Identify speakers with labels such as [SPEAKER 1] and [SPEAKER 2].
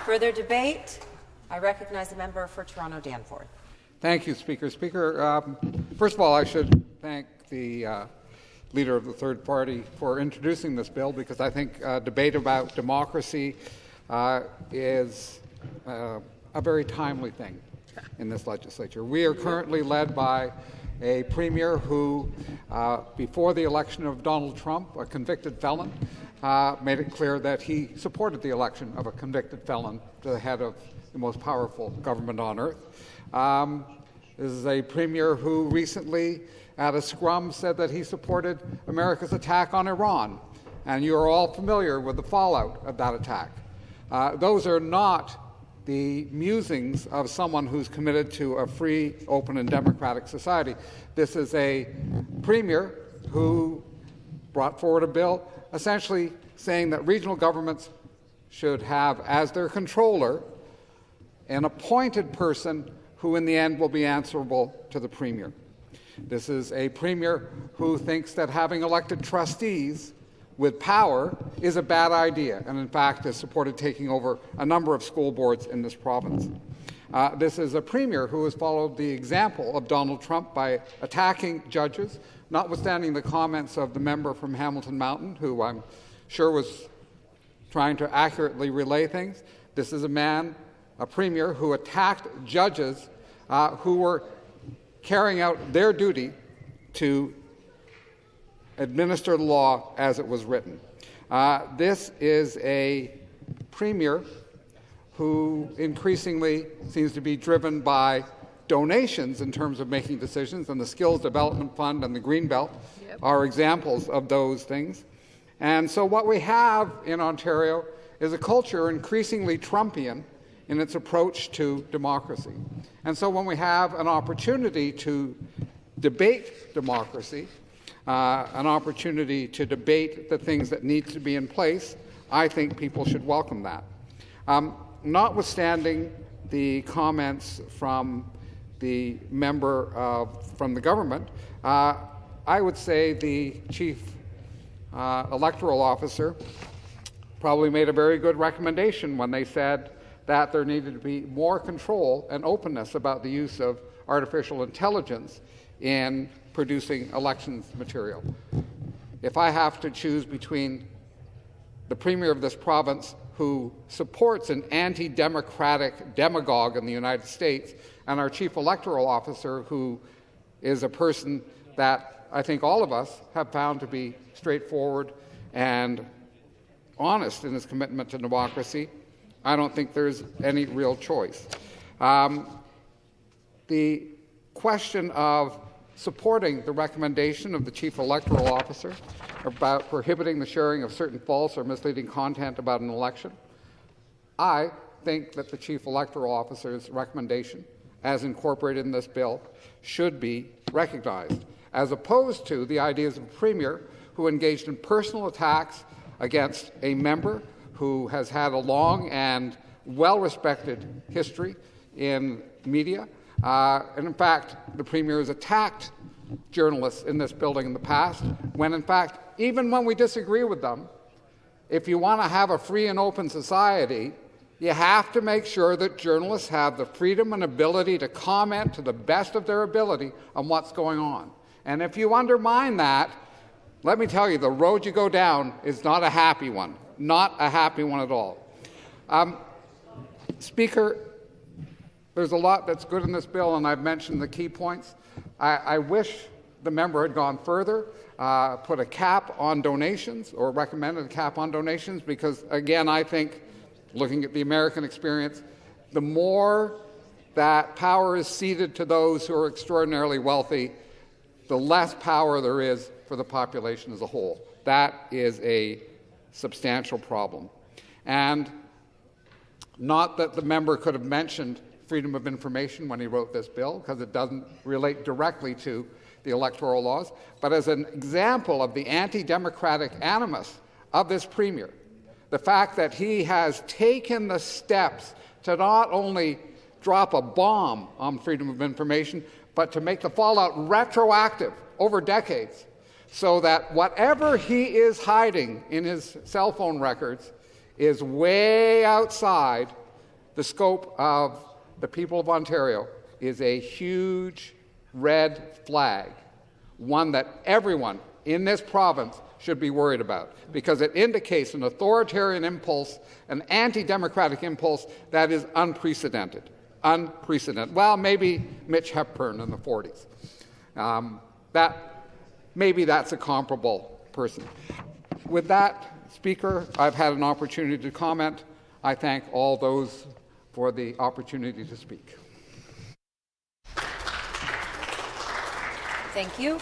[SPEAKER 1] Further debate? I recognize the member for Toronto-Danforth.
[SPEAKER 2] Thank you, Speaker. First of all, I should thank the leader of the third party for introducing this bill, because I think debate about democracy is a very timely thing in this legislature. We are currently led by a premier who, before the election of Donald Trump, a convicted felon, made it clear that he supported the election of a convicted felon to the head of the most powerful government on earth. This is a premier who recently, at a scrum, said that he supported America's attack on Iran, and you are all familiar with the fallout of that attack. Those are not the musings of someone who's committed to a free, open, and democratic society. This is a premier who brought forward a bill essentially saying that regional governments should have as their controller an appointed person who in the end will be answerable to the premier. This is a premier who thinks that having elected trustees with power is a bad idea, and in fact has supported taking over a number of school boards in this province. This is a premier who has followed the example of Donald Trump by attacking judges, notwithstanding the comments of the member from Hamilton Mountain, who I'm sure was trying to accurately relay things. This is a premier who attacked judges who were carrying out their duty to administer the law as it was written. This is a premier who increasingly seems to be driven by donations in terms of making decisions, and the Skills Development Fund and the Greenbelt are examples of those things. And so what we have in Ontario is a culture increasingly Trumpian in its approach to democracy. And so when we have an opportunity to debate democracy, an opportunity to debate the things that need to be in place, I think people should welcome that. Notwithstanding the comments from the member from the government, I would say the chief electoral officer probably made a very good recommendation when they said that there needed to be more control and openness about the use of artificial intelligence in producing elections material. If I have to choose between the premier of this province, who supports an anti-democratic demagogue in the United States, and our chief electoral officer, who is a person that I think all of us have found to be straightforward and honest in his commitment to democracy, I don't think there's any real choice. The question of supporting the recommendation of the chief electoral officer about prohibiting the sharing of certain false or misleading content about an election, I think that the chief electoral officer's recommendation, as incorporated in this bill, should be recognized, as opposed to the ideas of a premier who engaged in personal attacks against a member who has had a long and well-respected history in media. And in fact, the premier has attacked journalists in this building in the past, when in fact, even when we disagree with them, if you want to have a free and open society, you have to make sure that journalists have the freedom and ability to comment to the best of their ability on what's going on. And if you undermine that, let me tell you, the road you go down is not a happy one. Not a happy one at all. Speaker, there's a lot that's good in this bill, and I've mentioned the key points. I wish the member had gone further, put a cap on donations, or recommended a cap on donations, because, again, I think, looking at the American experience, the more that power is ceded to those who are extraordinarily wealthy, the less power there is for the population as a whole. That is a substantial problem. And not that the member could have mentioned freedom of information when he wrote this bill, because it doesn't relate directly to the electoral laws, but as an example of the anti-democratic animus of this premier, the fact that he has taken the steps to not only drop a bomb on freedom of information, but to make the fallout retroactive over decades, so that whatever he is hiding in his cell phone records is way outside the scope of the people of Ontario is a huge red flag, one that everyone in this province should be worried about, because it indicates an authoritarian impulse, an anti-democratic impulse that is unprecedented. Unprecedented. Well, maybe Mitch Hepburn in the 40s. Maybe that's a comparable person. With that, Speaker, I've had an opportunity to comment. I thank all those for the opportunity to speak.
[SPEAKER 1] Thank you.